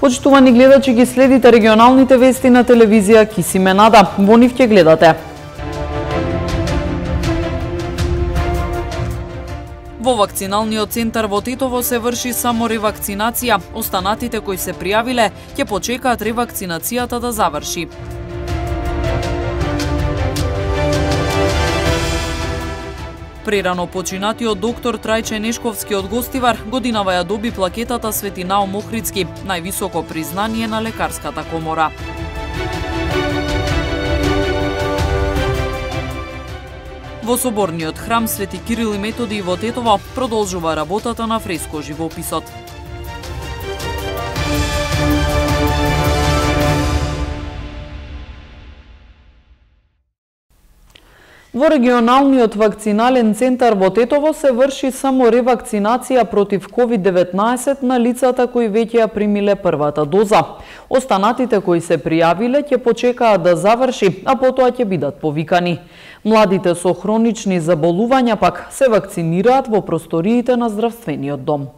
Почитувани гледачи, ги следите регионалните вести на телевизија Кисименада. Во нив ќе гледате. Во вакциналниот центар во Тетово се врши само ревакцинација. Останатите кои се пријавиле ќе почекаат ревакцинацијата да заврши. Прерано починатиот доктор Трајче Нешковски од Гостивар годинава ја доби плакетата Свети Наум Охридски, највисоко признание на лекарската комора. Во соборниот храм Свети Кирил и Методи во Тетово продолжува работата на фреско живописот. Во регионалниот вакцинален центар во Тетово се врши само ревакцинација против COVID-19 на лицата кои веќе ја примиле првата доза. Останатите кои се пријавиле ќе почекаат да заврши, а потоа ќе бидат повикани. Младите со хронични заболувања пак се вакцинираат во просториите на здравствениот дом.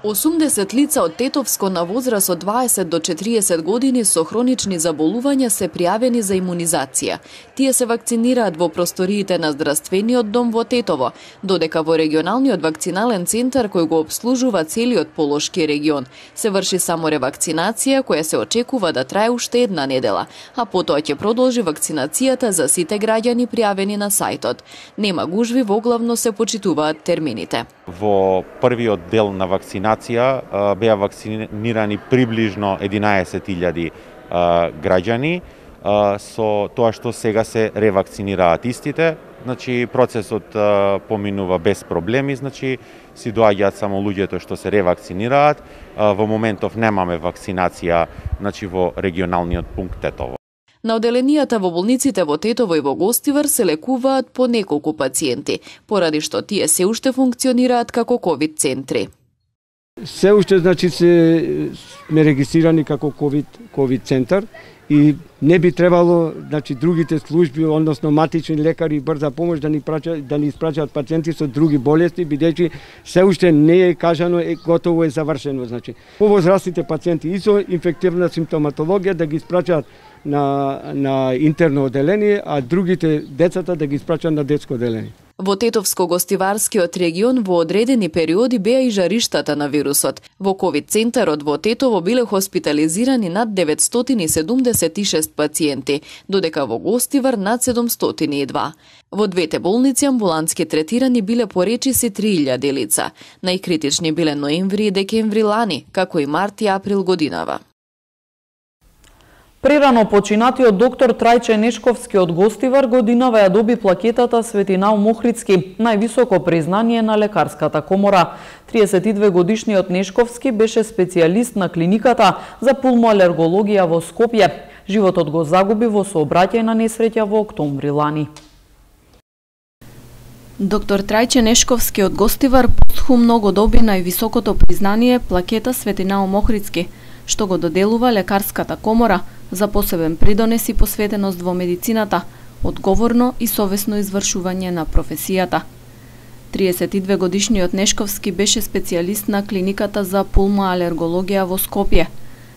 80 лица од Тетовско на возраст од 20 до 40 години со хронични заболувања се пријавени за имунизација. Тие се вакцинираат во просториите на здравствениот дом во Тетово, додека во регионалниот вакцинален центар кој го обслужува целиот Полошки регион се врши само ревакцинација која се очекува да трае уште една недела, а потоа ќе продолжи вакцинацијата за сите граѓани пријавени на сајтот. Нема гужви, воглавно се почитуваат термините. Во првиот дел на вакцинација беа вакцинирани приближно 11.000 граѓани, со тоа што сега се ревакцинираат истите. Значи процесот поминува без проблеми, значи си доаѓаат само луѓето што се ревакцинираат. Во моментов немаме вакцинација, значи во регионалниот пункт Тетово. На оделенијата во болниците во Тетово и во Гостивар се лекуваат по неколку пациенти, поради што тие се уште функционираат како ковид центри. Се уште значи сме регистрирани како ковид центар и не би требало значи другите служби, односно матични лекари и брза помош да ни испраќаат пациенти со други болести, бидејќи се уште не е кажано, готово е завршено, значи. Повозрастните пациенти и со инфективна симптоматологија да ги испраќаат на интерно оделение, а другите децата да ги испраќаат на детско оделение. Во Тетовско-Гостиварскиот регион во одредени периоди беа и жариштата на вирусот. Во ковид центарот во Тетово биле хоспитализирани над 976 пациенти, додека во Гостивар над 702. Во двете болници амбулантски третирани биле поречиси 3000 лица. Најкритични биле ноември и декември лани, како и март и април годинава. Прерано починатиот доктор Трајче Нешковски од Гостивар годинава ја доби плакетата Свети Наум Охридски, највисоко признание на лекарската комора. 32 годишниот Нешковски беше специјалист на клиниката за пулмоалергологија во Скопје. Животот го загуби во сообраќајна несреќа во октомври лани. Доктор Трајче Нешковски од Гостивар постхумно го доби највисокото признание плакета Свети Наум Охридски, што го доделува лекарската комора за посебен придонес и посветеност во медицината, одговорно и совесно извршување на професијата. 32 годишниот Нешковски беше специјалист на клиниката за пулмоалергологија во Скопје.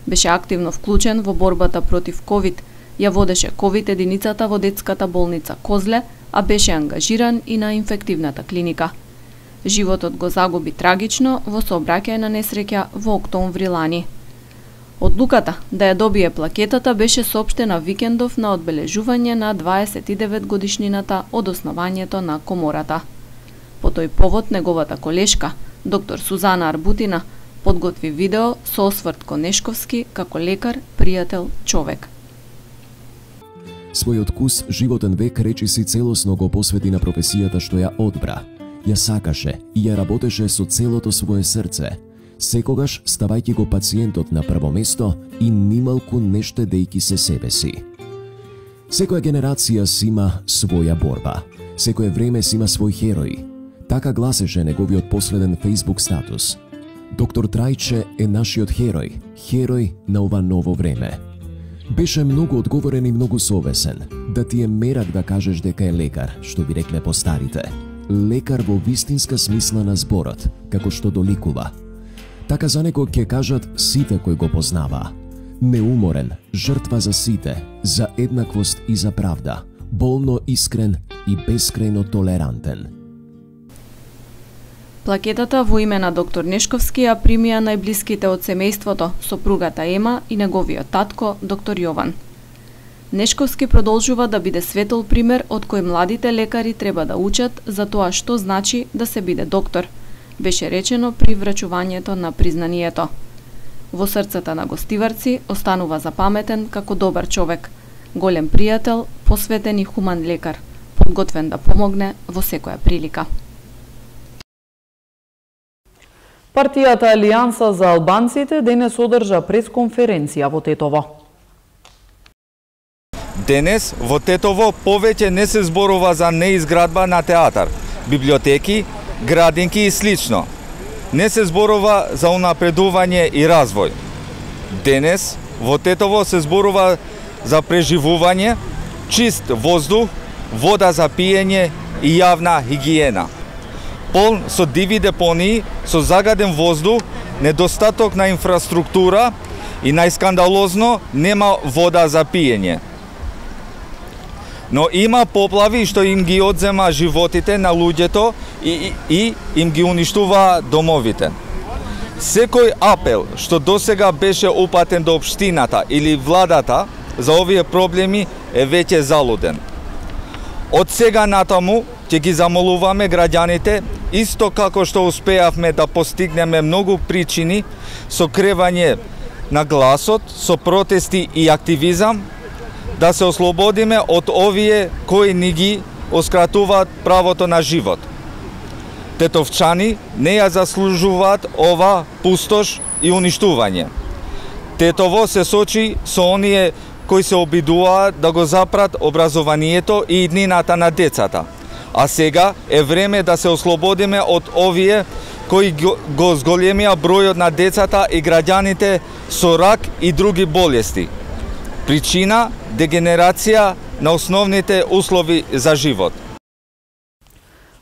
Беше активно вклучен во борбата против ковид, ја водеше ковид единицата во детската болница Козле, а беше ангажиран и на инфективната клиника. Животот го загуби трагично во сообраќајна несреќа во октомври лани. Одлуката да ја добие плакетата беше соопштена викендов на одбележување на 29 годишнината од основањето на комората. По тој повод неговата колешка, доктор Сузана Арбутина, подготви видео со осврт кон Нешковски како лекар, пријател, човек. Својот кус, животен век, речиси целосно го посвети на професијата што ја одбра. Ја сакаше и ја работеше со целото свое срце, секогаш ставајќи го пациентот на прво место и нималку не штедејќи се себе си. Секоја генерација си има своја борба, секое време си има свој херој. Така гласеше неговиот последен Facebook статус. Доктор Трајче е нашиот херој, херој на ова ново време. Беше многу одговорен и многу совесен, да ти е мерак да кажеш дека е лекар, што би рекле постарите. Лекар во вистинска смисла на зборот, како што доликува. Така за него ќе кажат сите кои го познава. Неуморен, жртва за сите, за еднаквост и за правда, болно искрен и бескрајно толерантен. Плакетата во име на доктор Нешковски ја примија најблиските од семејството, сопругата Ема и неговиот татко, доктор Јован. Нешковски продолжува да биде светол пример од кој младите лекари треба да учат за тоа што значи да се биде доктор, беше речено при врачувањето на признанието. Во срцата на гостиварци останува запаметен како добар човек, голем пријател, посветен и хуман лекар, подготвен да помогне во секоја прилика. Партијата Алијанса за албанците денес одржа пресконференција во Тетово. Денес во Тетово повеќе не се зборува за неизградба на театар, библиотеки, градинки и слично. Не се зборува за унапредување и развој. Денес во Тетово се зборува за преживување, чист воздух, вода за пиење и јавна хигиена. Полн со диви депонии, со загаден воздух, недостаток на инфраструктура и најскандалозно нема вода за пиење. Но има поплави што им ги одзема животите на луѓето и им ги уништува домовите. Секој апел што досега беше упатен до општината или владата за овие проблеми е веќе залуден. Од сега натаму ќе ги замолуваме граѓаните, исто како што успеавме да постигнеме многу причини со кревање на гласот, со протести и активизам, да се ослободиме од овие кои ни ги оскратуваат правото на живот. Тетовчани не ја заслужуваат ова пустош и уништување. Тетово се сочи со оние кои се обидуваат да го запрат образованието и иднината на децата. А сега е време да се ослободиме од овие кои го зголемија бројот на децата и граѓаните со рак и други болести. Причина – дегенерација на основните услови за живот.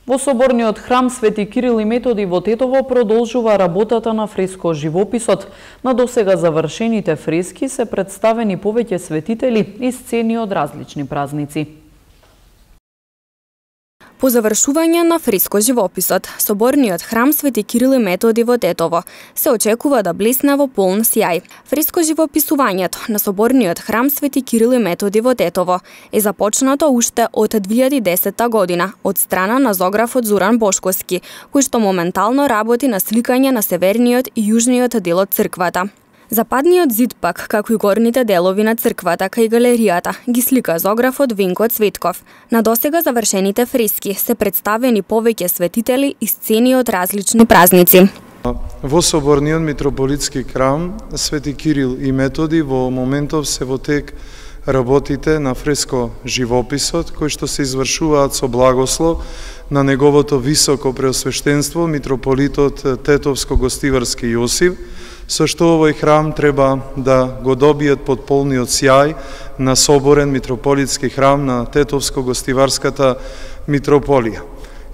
Во соборниот храм Свети Кирил и Методи во Тетово продолжува работата на фреско живописот. На досега завршените фрески се представени повеќе светители и сцени од различни празници. По завршување на фреско живописот, соборниот храм Свети Кирил и Методи во Тетово се очекува да блесне во полн сјај. Фреско живописувањето на соборниот храм Свети Кирил и Методи во Тетово е започнато уште од 2010 година од страна на зографот Зоран Бошковски, кој што моментално работи на сликање на северниот и јужниот дел од црквата. Западниот зид пак, како и горните делови на црквата кај галеријата, ги слика зографот Венко Цветков. На досега завршените фрески се представени повеќе светители и сцени од различни празници. Во соборниот митрополитски храм Свети Кирил и Методи во моментов се во тек работите на фреско живописот, кои што се извршуваат со благослов на неговото високо преосвештенство митрополитот Тетовско-Гостиварски Јосиф, со што овој храм треба да го добиет под полниот сјај на соборен митрополитски храм на Тетовско-Гостиварската митрополија.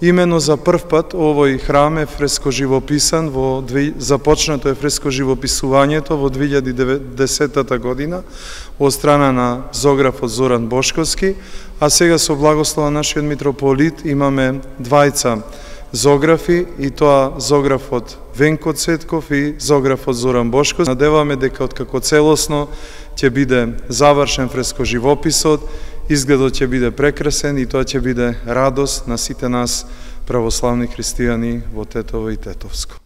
Имено за прв пат овој храм е фреско живописан, започнато е фреско живописувањето во 2010 година од страна на зографот Зоран Бошковски, а сега со благослова нашиот митрополит имаме двајца зографи, и тоа зографот Венко Цветков и зографот Зоран Бошков. Надеваме дека откако целосно ќе биде завршен фреско живописот, изгледот ќе биде прекрасен и тоа ќе биде радост на сите нас православни христијани во Тетово и Тетовско.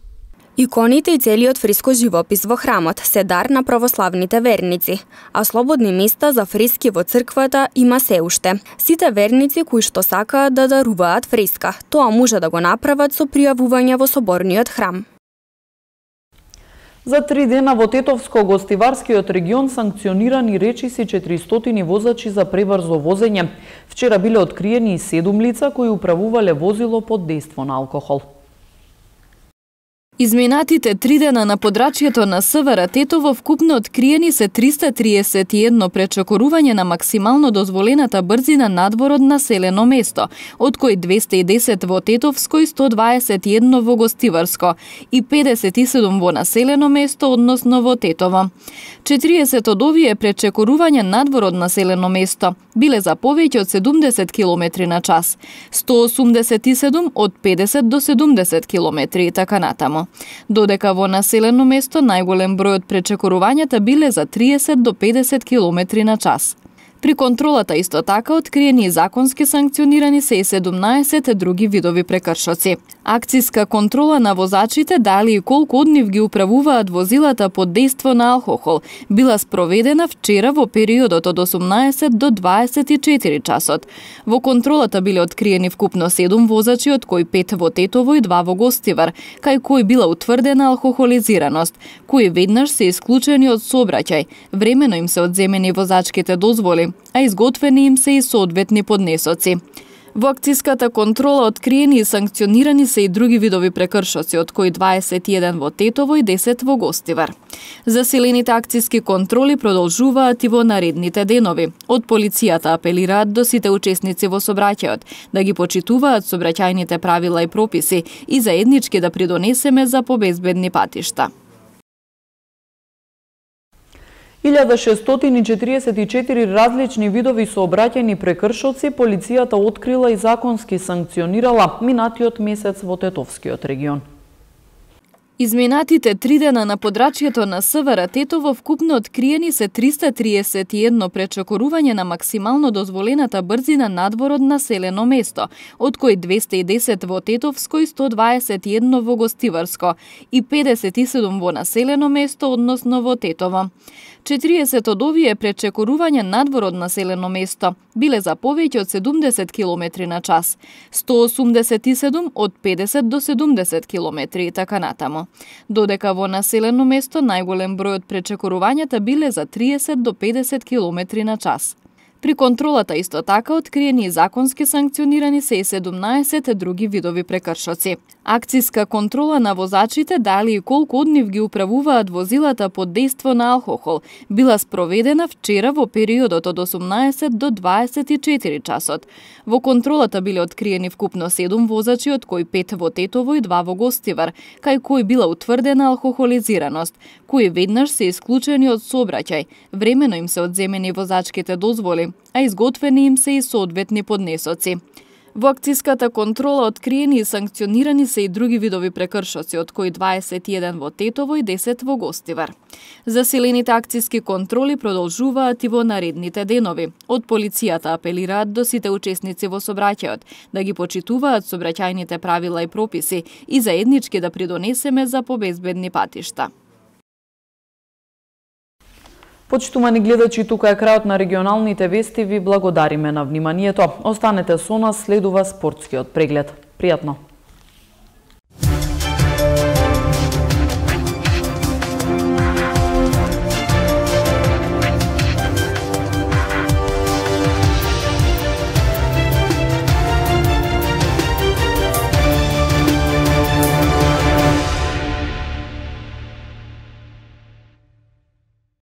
Иконите и целиот фреско живопис во храмот се дар на православните верници, а слободни места за фрески во црквата има се уште. Сите верници кои што сакаат да даруваат фреска, тоа може да го направат со пријавување во соборниот храм. За 3 дена во Тетовско-Гостиварскиот регион санкционирани речиси 400 возачи за пребрзо возење. Вчера биле откриени 7 лица кои управувале возило под дејство на алкохол. Изминатите 3 дена на подрачјето на СВР Тетово вкупно откриени се 331 пречекорување на максимално дозволената брзина надвор од населено место, од кои 210 во Тетовско и 121 во Гостиварско и 57 во населено место, односно во Тетово. 40 од овие пречекорувања надвор од населено место биле за повеќе од 70 км на час, 187 од 50 до 70 км и така натаму. Додека во населено место најголем број од пречекорувањата биле за 30 до 50 км на час. При контролата исто така откриени и законски санкционирани се и 17 други видови прекршоци. Акциска контрола на возачите дали и колку од нив ги управуваат возилата под дејство на алкохол била спроведена вчера во периодот од 18 до 24 часот. Во контролата биле откриени вкупно 7 возачи, од кои 5 во Тетово и 2 во Гостивар, кај кои била утврдена алкохолизираност, кои веднаш се исклучени од сообраќај, времено им се одземени возачките дозволи, а изготвени им се и соодветни поднесоци. Во акциската контрола откриени и санкционирани се и други видови прекршоци, од кои 21 во Тетово и 10 во Гостивар. Засилените акциски контроли продолжуваат и во наредните денови. Од полицијата апелираат до сите учесници во сообраќајот да ги почитуваат сообраќајните правила и прописи и заеднички да придонесеме за побезбедни патишта. 1644 различни видови сообраќајни прекршоци полицијата открила и законски санкционирала минатиот месец во Тетовскиот регион. Изминатите 3 дена на подрачјето на СВР Тетово вкупно откриени се 331 пречекорување на максимално дозволената брзина надвор од населено место, од кои 210 во Тетовско и 121 во Гостиварско и 57 во населено место, односно во Тетово. 40 од овие пречекорувања надвор од населено место биле за повеќе од 70 км на час, 187 од 50 до 70 км и така натаму. Додека во населено место најголем број од пречекорувањата биле за 30 до 50 км на час. При контролата исто така откриени и законски санкционирани се и 17 други видови прекршоци. Акциска контрола на возачите дали и колку од нив ги управуваат возилата под дејство на алкохол била спроведена вчера во периодот од 18 до 24 часот. Во контролата биле откриени вкупно 7 возачи, од кои 5 во Тетово и 2 во Гостивар, кај кои била утврдена алкохолизираност, кои веднаш се исклучени од сообраќај, времено им се одземени возачките дозволи, а изготвени им се и соодветни поднесоци. Во акциската контрола откриени и санкционирани се и други видови прекршоци, од кои 21 во Тетово и 10 во Гостивар. Засилените акциски контроли продолжуваат и во наредните денови. Од полицијата апелираат до сите учесници во сообраќајот да ги почитуваат сообраќајните правила и прописи и заеднички да придонесеме за побезбедни патишта. Почитувани гледачи, тука е крајот на регионалните вести. Ви благодариме на вниманието. Останете со нас, следува спортскиот преглед. Пријатно!